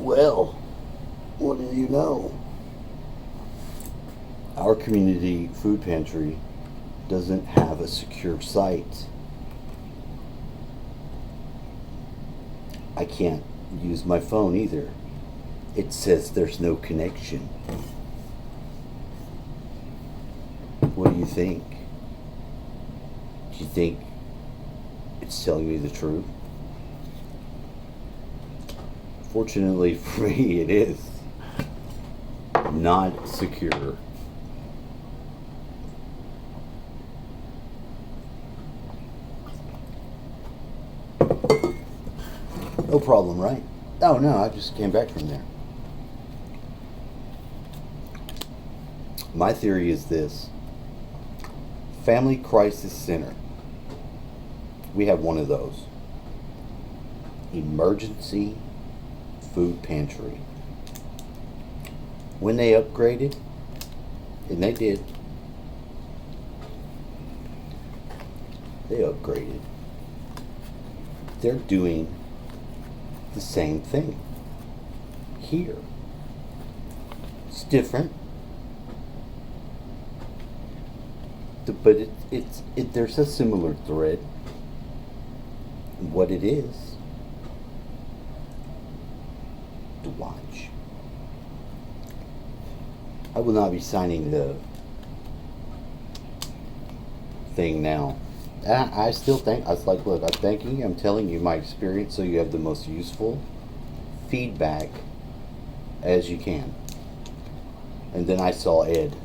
Well, what do you know? Our community food pantry doesn't have a secure site. I can't use my phone either. It says there's no connection. What do you think? Do you think it's telling me the truth? Fortunately for me, it is not secure. No problem, right? Oh no, I just came back from there. My theory is this: Family Crisis Center. We have one of those. Emergency food pantry. When they upgraded, and they did, they upgraded. They're doing the same thing here. It's different, but there's a similar thread. What it is to watch. I will not be signing the thing now. I still think, I was like, look, I'm thanking you, I'm telling you my experience so you have the most useful feedback as you can. And then I saw Ed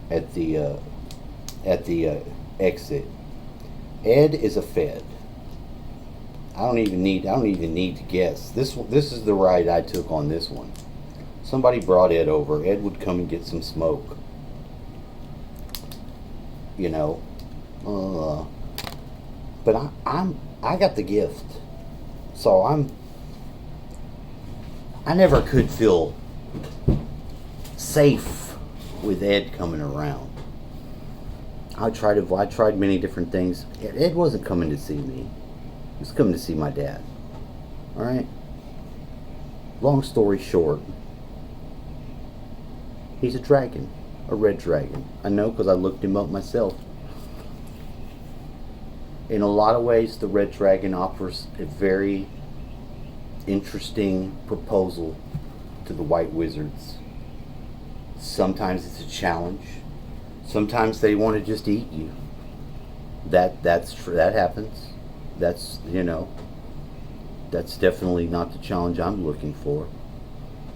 at the exit. Ed is a Fed. I don't even need to guess. This is the ride I took on this one. Somebody brought Ed over. Ed would come and get some smoke. You know. But I got the gift. So I never could feel safe with Ed coming around. I tried many different things. Ed wasn't coming to see me. He was coming to see my dad. Alright? Long story short, he's a dragon. A red dragon. I know because I looked him up myself. In a lot of ways, the red dragon offers a very interesting proposal to the white wizards. Sometimes it's a challenge. Sometimes they want to just eat you. That happens. That's definitely not the challenge I'm looking for.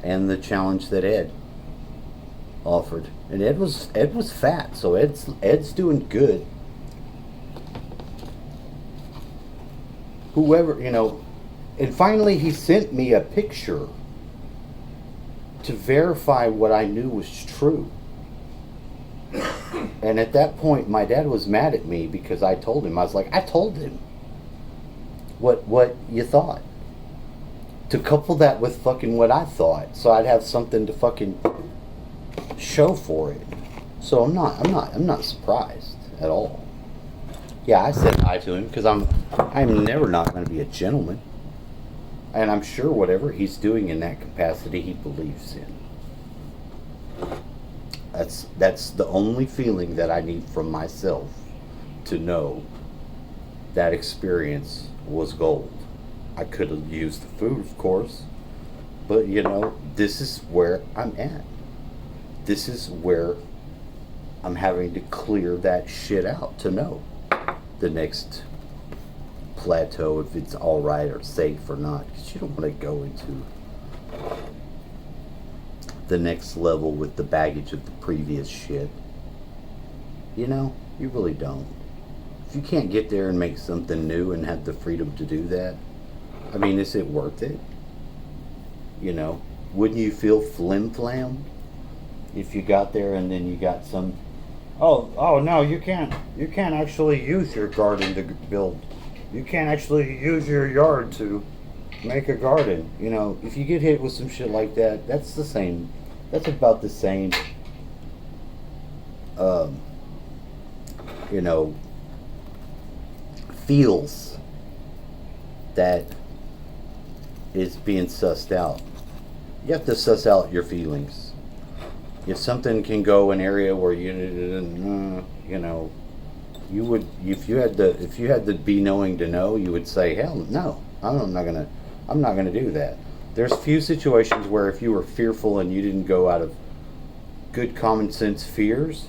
And the challenge that Ed offered. And Ed was fat, so Ed's doing good. Whoever, and finally he sent me a picture to verify what I knew was true. And at that point, my dad was mad at me because I told him. I was like, I told him what you thought. To couple that with fucking what I thought, so I'd have something to fucking show for it. So I'm not surprised at all. Yeah, I said hi to him because I'm never not going to be a gentleman. And I'm sure whatever he's doing in that capacity, he believes in. That's the only feeling that I need from myself to know that experience was gold. I could have used the food, of course, but this is where I'm at. This is where I'm having to clear that shit out to know the next plateau, if it's all right or safe or not, because you don't want to go into the next level with the baggage of the previous shit. You really don't. If you can't get there and make something new and have the freedom to do that, I mean, is it worth it? Wouldn't you feel flim-flam if you got there and then you got some, oh no, you can't actually use your garden to build. You can't actually use your yard to make a garden. If you get hit with some shit like that, that's the same. That's about the same. Feels that is being sussed out. You have to suss out your feelings. If something can go an area where you know, you would, if you had to be knowing to know, you would say, hell no, I'm not gonna do that. There's few situations where if you were fearful and you didn't go out of good common sense fears,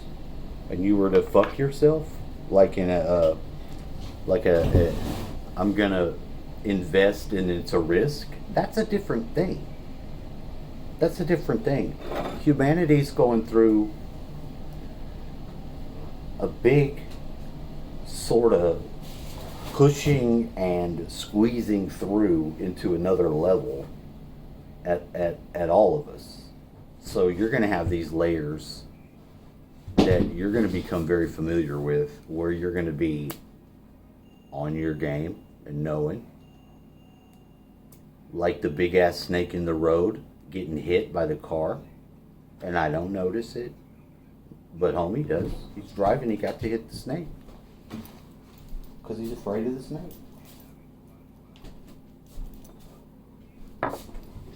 and you were to fuck yourself, like in a I'm gonna invest and it's a risk. That's a different thing. That's a different thing. Humanity's going through a big sort of pushing and squeezing through into another level at all of us. So you're going to have these layers that you're going to become very familiar with, where you're going to be on your game and knowing, like the big ass snake in the road getting hit by the car, and I don't notice it, but homie does. He's driving, he got to hit the snake because he's afraid of the snake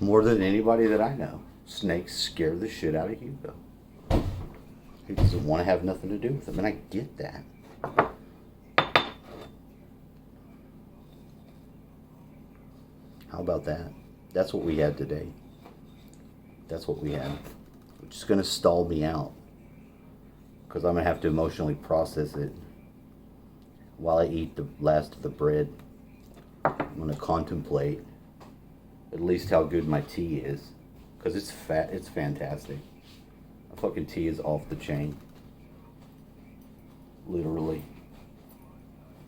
more than anybody that I know. Snakes scare the shit out of Hugo. He doesn't want to have nothing to do with them, and I get that. How about that? That's what we had today. That's what we had. Which is going to stall me out, because I'm going to have to emotionally process it while I eat the last of the bread. I'm going to contemplate at least how good my tea is, because it's fantastic. My fucking tea is off the chain. Literally.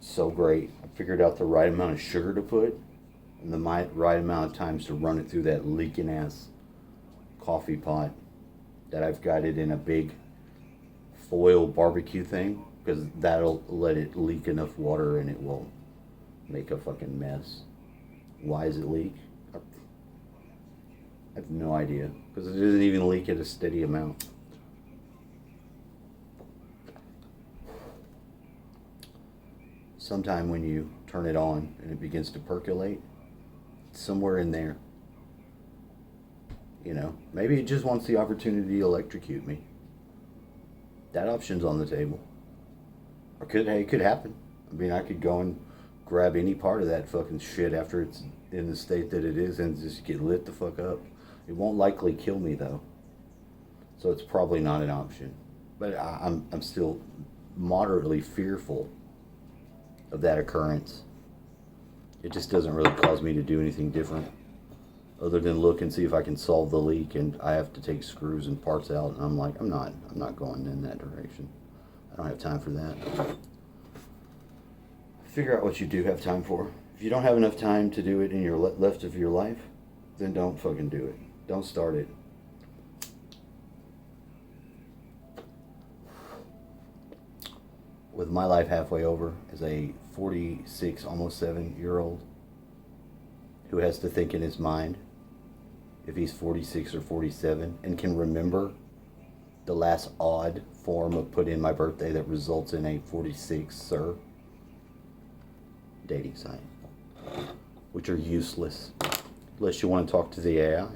So great. I figured out the right amount of sugar to put and the right amount of times to run it through that leaking ass coffee pot that I've got it in a big foil barbecue thing, because that'll let it leak enough water and it will make a fucking mess. Why does it leak? I have no idea, because it doesn't even leak at a steady amount. Sometime when you turn it on and it begins to percolate, somewhere in there, you know, maybe it just wants the opportunity to electrocute me. That option's on the table. Or it could happen. I mean, I could go and grab any part of that fucking shit after it's in the state that it is and just get lit the fuck up. It won't likely kill me though, so it's probably not an option. But I'm still moderately fearful of that occurrence. It just doesn't really cause me to do anything different, other than look and see if I can solve the leak, and I have to take screws and parts out, and I'm like, I'm not going in that direction. I don't have time for that. Figure out what you do have time for. If you don't have enough time to do it in your left of your life, then don't fucking do it. Don't start it. With my life halfway over as a 46, almost 7-year-old who has to think in his mind if he's 46 or 47 and can remember the last odd form of put in my birthday that results in a 46, sir. Dating site, which are useless unless you want to talk to the AI.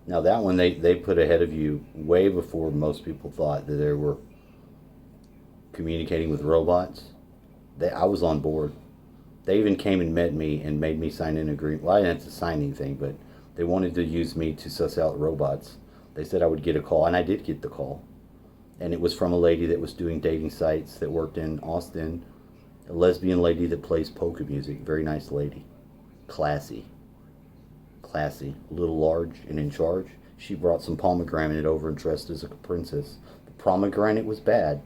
Now that one they put ahead of you way before most people thought that they were communicating with robots. I was on board. They even came and met me and made me sign an agreement. Well, I didn't have to sign anything, but they wanted to use me to suss out robots. They said I would get a call, and I did get the call. And it was from a lady that was doing dating sites that worked in Austin, a lesbian lady that plays polka music. Very nice lady. Classy, a little large and in charge. She brought some pomegranate over and dressed as a princess. The pomegranate was bad,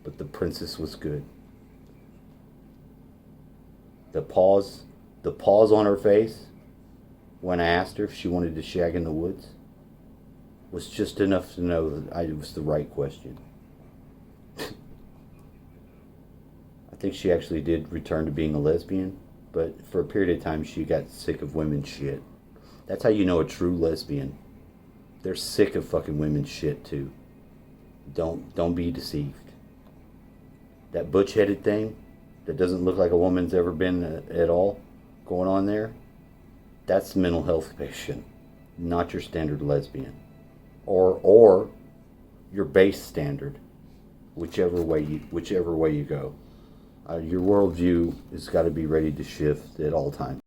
but the princess was good. The pause on her face when I asked her if she wanted to shag in the woods was just enough to know that it was the right question. I think she actually did return to being a lesbian, but for a period of time she got sick of women's shit. That's how you know a true lesbian. They're sick of fucking women's shit too. Don't be deceived. That butch-headed thing that doesn't look like a woman's ever been at all, going on there, that's the mental health patient, not your standard lesbian, or your base standard, whichever way you go. Your worldview has got to be ready to shift at all times.